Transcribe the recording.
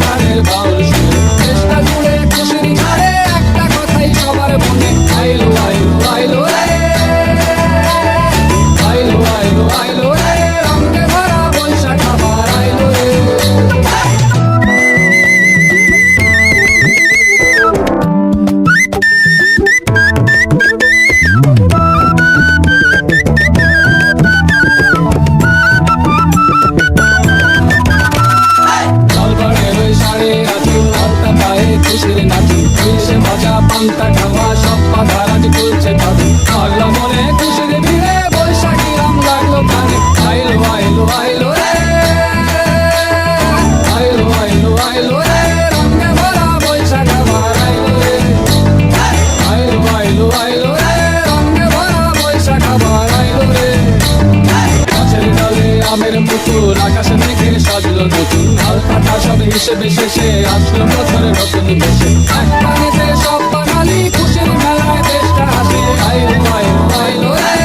গানের বাউল সুরে দেশটা জুড়ে খুশির ঝড়ে একটা কথাই সবার মনে আইলো আইলো আইলো রে আইলো আইলো আইলো রে রঙে ভরা বৈশাখ আবার আইলো রে খুশির নাচি এসে ভাজা পান্তা খাওয়া সব পাখা রাজ করছে তাদের আল্লাহ মনে খুশির ভিড়ে বৈশাখী রাম লাগলো কানে আইলো আইলো আইলো রে আইলো আইলো আইলো রে রঙে ভরা বৈশাখ আবার আইলো রে আইলো আইলো আইলো রে রঙে ভরা বৈশাখ আবার আইলো রে গাছের ডালে আমের মুকুল আকাশে মেঘে সাজলো নতুন হাল কাটা সব হিসেবে শেষে আসলো বছরের নতুন বেশে এক পানিতে সব বাঙালি খুশির মেলায় দেশটা হাসে আইলো আইলো আইলো রে